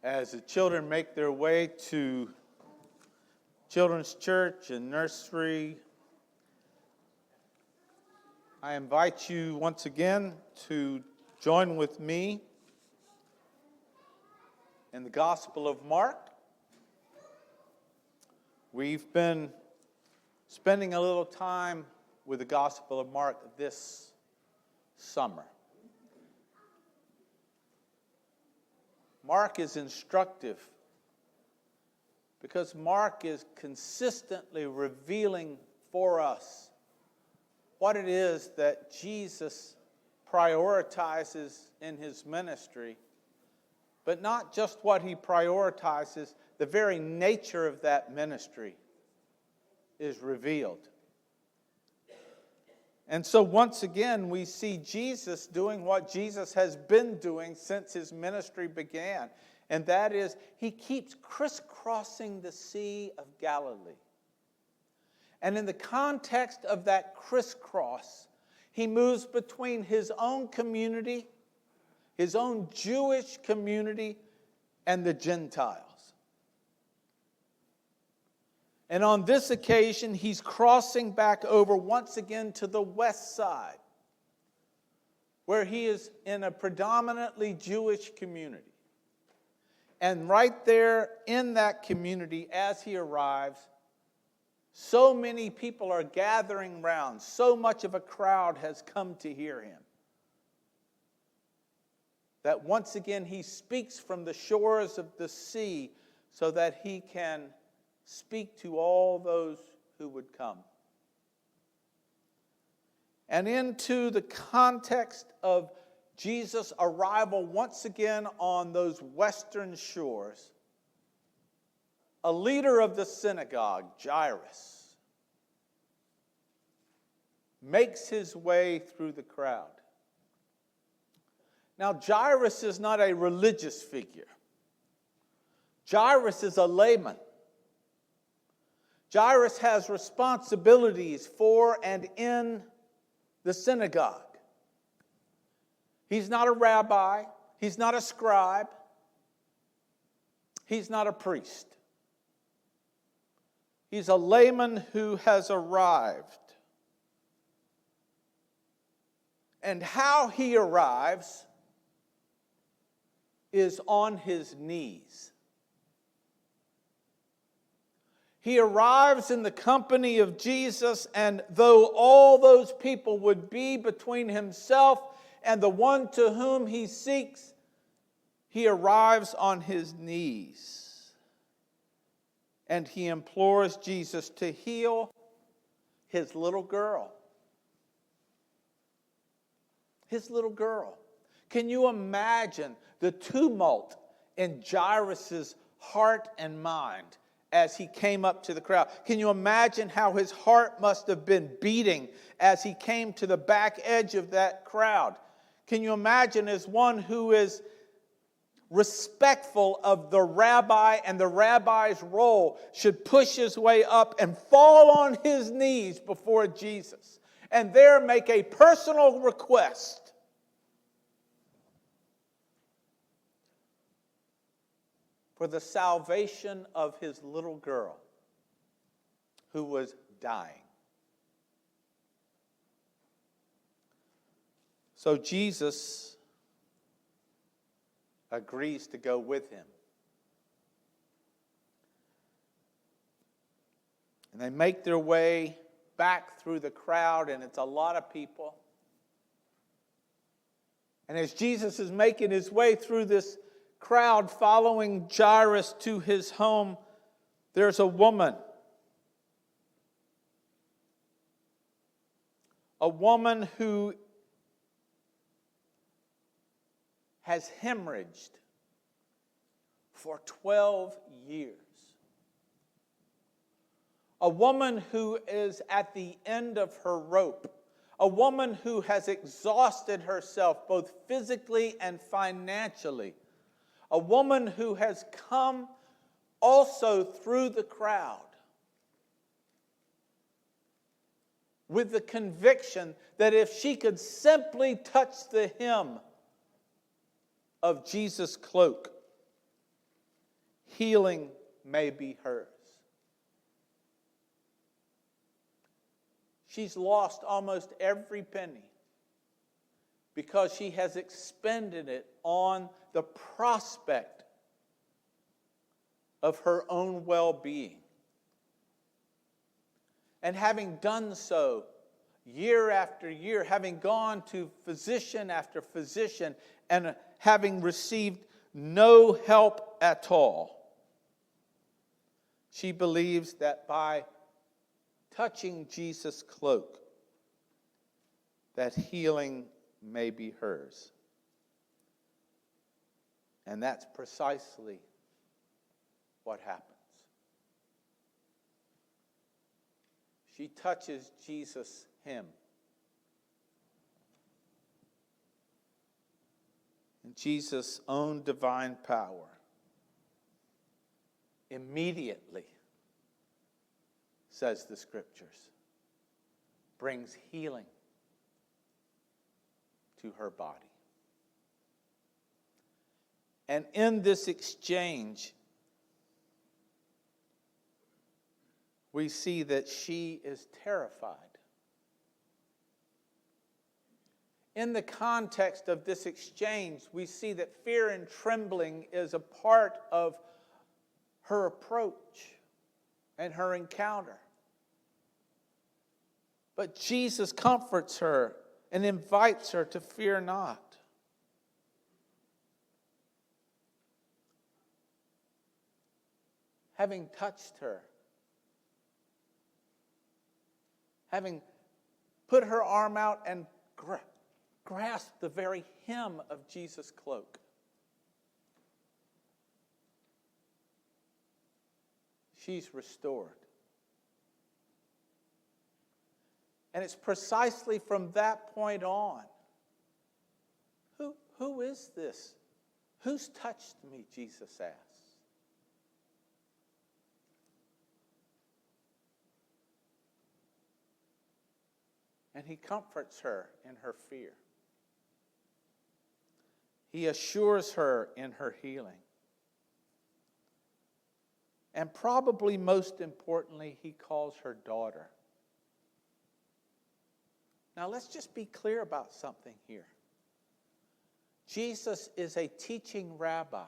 As the children make their way to children's church and nursery, I invite you once again to join with me in the Gospel of Mark. We've been spending a little time with the Gospel of Mark this summer. Mark is instructive because Mark is consistently revealing for us what it is that Jesus prioritizes in his ministry, but not just what he prioritizes, the very nature of that ministry is revealed. And so once again, we see Jesus doing what Jesus has been doing since his ministry began. And that is, he keeps crisscrossing the Sea of Galilee. And in the context of that crisscross, he moves between his own community, his own Jewish community, and the Gentiles. And on this occasion, he's crossing back over once again to the west side, where he is in a predominantly Jewish community. And right there in that community, as he arrives, so many people are gathering round. So much of a crowd has come to hear him, that once again he speaks from the shores of the sea so that he can speak to all those who would come. And into the context of Jesus' arrival once again on those western shores, a leader of the synagogue, Jairus, makes his way through the crowd. Now, Jairus is not a religious figure. Jairus is a layman. Jairus has responsibilities for and in the synagogue. He's not a rabbi. He's not a scribe. He's not a priest. He's a layman who has arrived. And how he arrives is on his knees. He arrives in the company of Jesus, and though all those people would be between himself and the one to whom he seeks, he arrives on his knees. And he implores Jesus to heal his little girl. His little girl. Can you imagine the tumult in Jairus' heart and mind as he came up to the crowd? Can you imagine how his heart must have been beating as he came to the back edge of that crowd? Can you imagine, as one who is respectful of the rabbi and the rabbi's role, should push his way up and fall on his knees before Jesus and there make a personal request for the salvation of his little girl who was dying. So Jesus agrees to go with him. And they make their way back through the crowd, and it's a lot of people. And as Jesus is making his way through this crowd following Jairus to his home, there's a woman. A woman who has hemorrhaged for 12 years. A woman who is at the end of her rope. A woman who has exhausted herself both physically and financially. A woman who has come also through the crowd with the conviction that if she could simply touch the hem of Jesus' cloak, healing may be hers. She's lost almost every penny because she has expended it on the prospect of her own well-being. And having done so year after year, having gone to physician after physician and having received no help at all, she believes that by touching Jesus' cloak, that healing may be hers. And that's precisely what happens. She touches Jesus' hem. And Jesus' own divine power immediately, says the Scriptures, brings healing to her body. And in this exchange, we see that she is terrified. In the context of this exchange, we see that fear and trembling is a part of her approach and her encounter. But Jesus comforts her and invites her to fear not. Having touched her, having put her arm out and grasped the very hem of Jesus' cloak, she's restored. And it's precisely from that point on, who is this? Who's touched me, Jesus asks. And he comforts her in her fear. He assures her in her healing. And probably most importantly, he calls her daughter. Now let's just be clear about something here. Jesus is a teaching rabbi.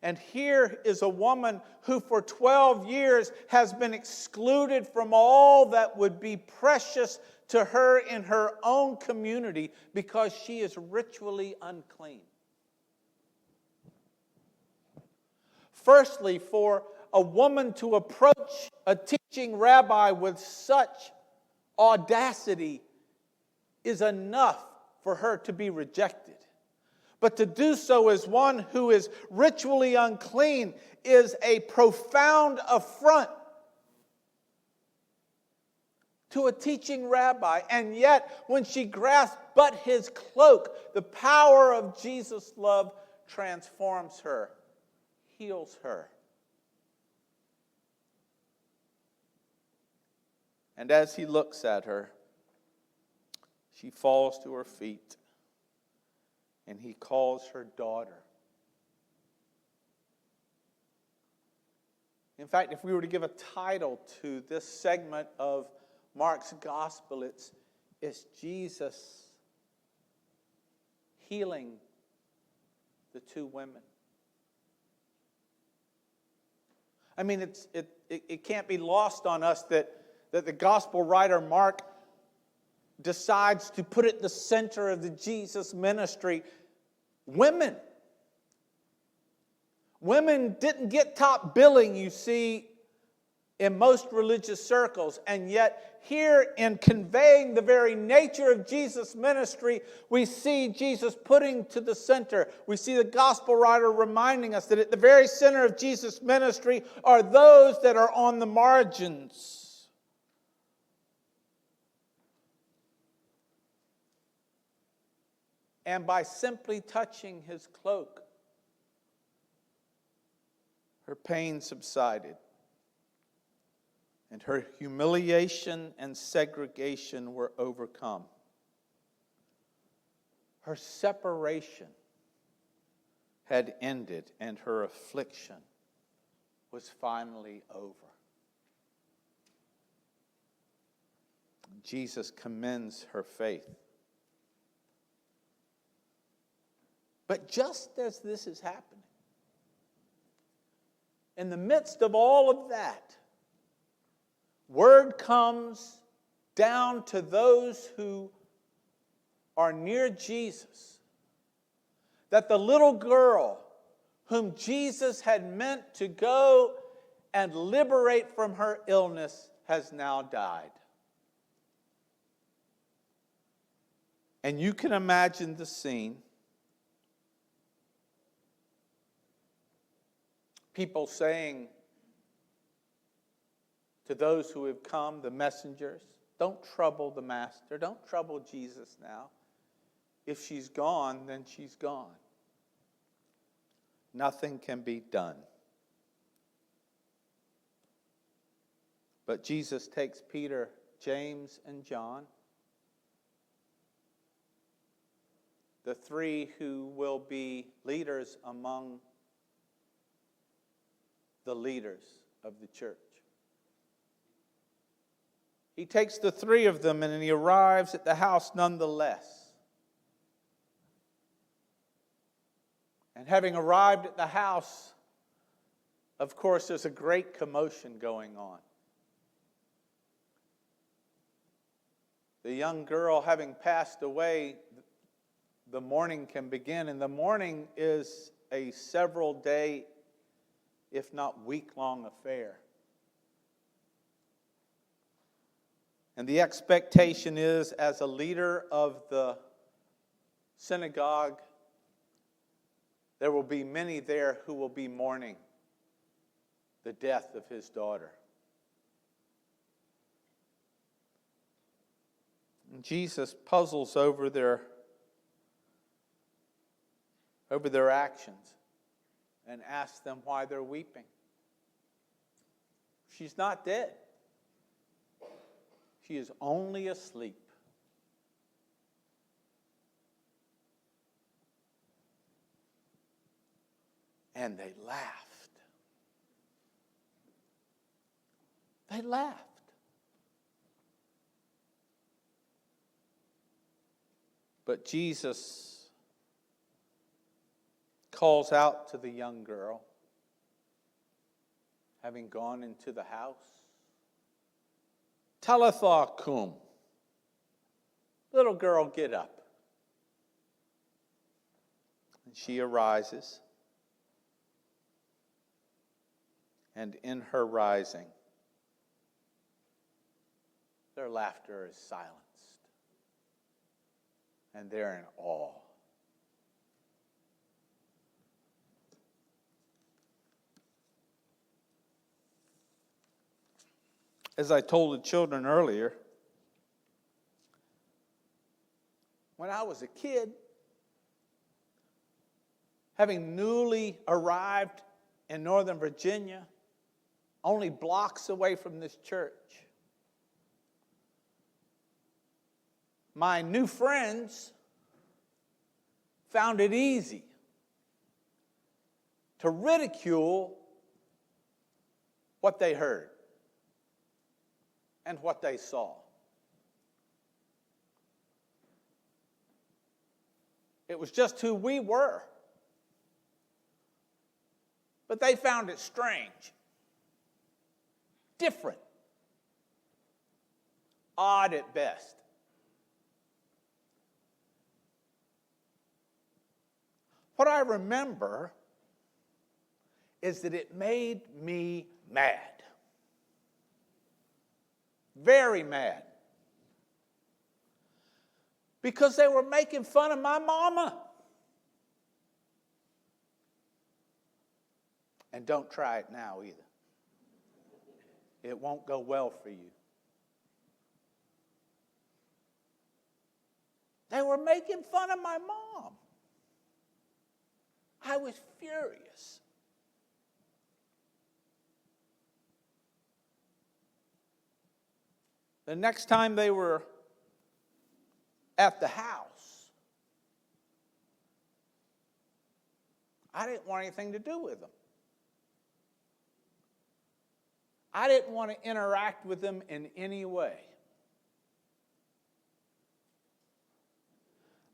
And here is a woman who for 12 years has been excluded from all that would be precious to her in her own community because she is ritually unclean. Firstly, for a woman to approach a teaching rabbi with such audacity is enough for her to be rejected. But to do so as one who is ritually unclean is a profound affront to a teaching rabbi. And yet, when she grasped but his cloak, the power of Jesus' love transforms her, heals her. And as he looks at her, she falls to her feet. And he calls her daughter. In fact, if we were to give a title to this segment of Mark's gospel, it's Jesus healing the two women. I mean, it can't be lost on us that the gospel writer Mark decides to put at the center of the Jesus ministry women. Women didn't get top billing, you see, in most religious circles. And yet, here in conveying the very nature of Jesus' ministry, we see Jesus putting to the center. We see the gospel writer reminding us that at the very center of Jesus' ministry are those that are on the margins. And by simply touching his cloak, her pain subsided. And her humiliation and segregation were overcome. Her separation had ended and her affliction was finally over. Jesus commends her faith. But just as this is happening, in the midst of all of that, word comes down to those who are near Jesus that the little girl whom Jesus had meant to go and liberate from her illness has now died. And you can imagine the scene. People saying to those who have come, the messengers, don't trouble the Master, don't trouble Jesus now. If she's gone, then she's gone. Nothing can be done. But Jesus takes Peter, James, and John, the three who will be leaders among the leaders of the church. He takes the three of them and he arrives at the house nonetheless. And having arrived at the house, of course, there's a great commotion going on. The young girl having passed away, the mourning can begin, and the mourning is a several-day, if not week-long affair. And the expectation is, as a leader of the synagogue, there will be many there who will be mourning the death of his daughter. And Jesus puzzles over their actions and asks them why they're weeping. She's not dead. She is only asleep. And they laughed. They laughed. But Jesus calls out to the young girl, having gone into the house, Talitha cum. Little girl, get up. And she arises. And in her rising, their laughter is silenced. And they're in awe. As I told the children earlier, when I was a kid, having newly arrived in Northern Virginia, only blocks away from this church, my new friends found it easy to ridicule what they heard and what they saw. It was just who we were. But they found it strange, different, odd at best. What I remember is that it made me mad. Very mad. Because they were making fun of my mama. And don't try it now either. It won't go well for you. They were making fun of my mom. I was furious. The next time they were at the house, I didn't want anything to do with them. I didn't want to interact with them in any way.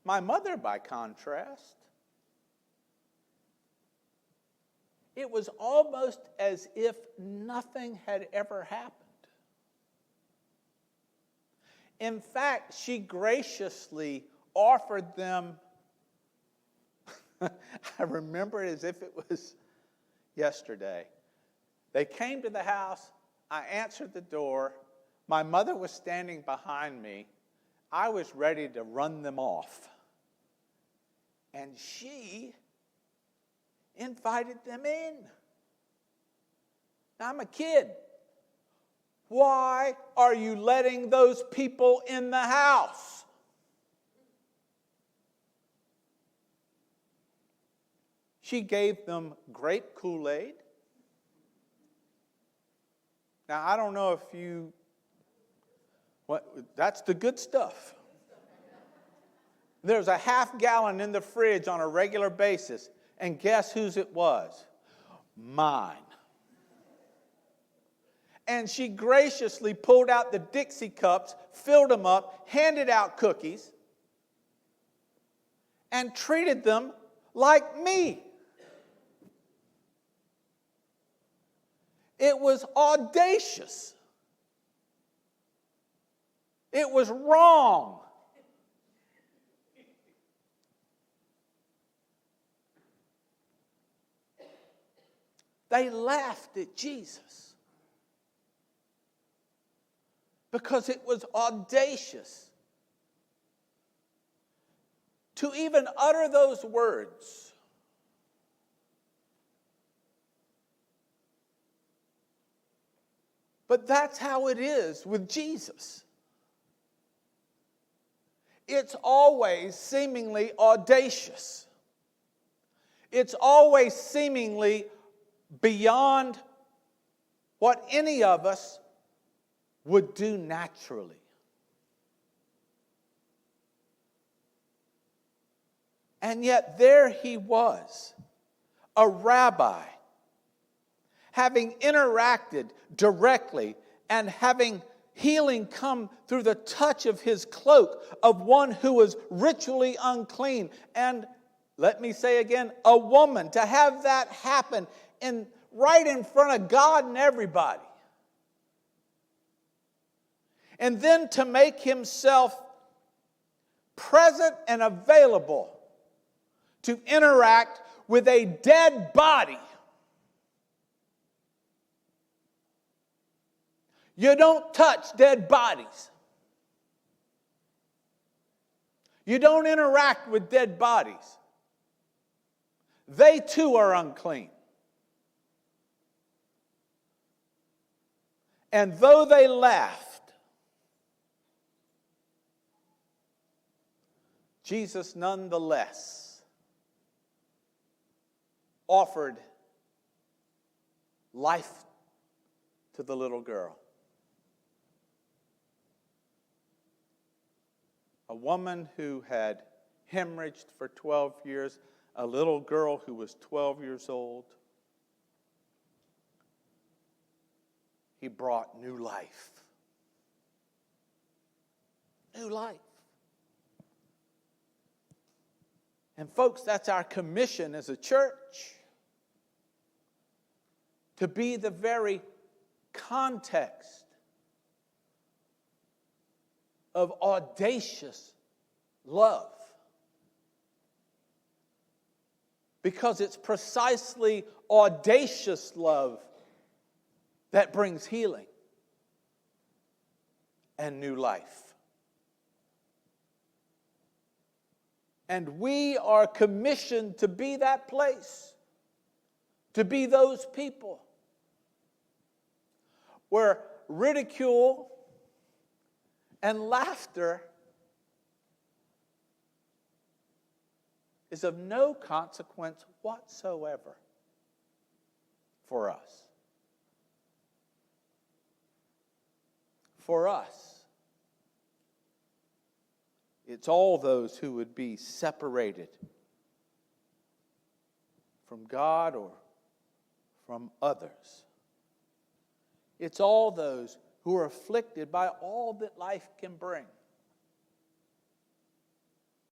My mother, by contrast, it was almost as if nothing had ever happened. In fact, she graciously offered them, I remember it as if it was yesterday. They came to the house, I answered the door, my mother was standing behind me, I was ready to run them off. And she invited them in. Now, I'm a kid. Why are you letting those people in the house? She gave them grape Kool-Aid. Now, I don't know if that's the good stuff. There's a half gallon in the fridge on a regular basis. And guess whose it was? Mine. And she graciously pulled out the Dixie cups, filled them up, handed out cookies, and treated them like me. It was audacious. It was wrong. They laughed at Jesus because it was audacious to even utter those words. But that's how it is with Jesus. It's always seemingly audacious. It's always seemingly beyond what any of us would do naturally. And yet there he was, a rabbi, having interacted directly and having healing come through the touch of his cloak of one who was ritually unclean. And let me say again, a woman, to have that happen right in front of God and everybody. And then to make himself present and available to interact with a dead body. You don't touch dead bodies. You don't interact with dead bodies. They too are unclean. And though they laughed, Jesus nonetheless offered life to the little girl. A woman who had hemorrhaged for 12 years, a little girl who was 12 years old. He brought new life. New life. And folks, that's our commission as a church. To be the very context of audacious love. Because it's precisely audacious love that brings healing and new life. And we are commissioned to be that place, to be those people where ridicule and laughter is of no consequence whatsoever for us. For us, it's all those who would be separated from God or from others. It's all those who are afflicted by all that life can bring.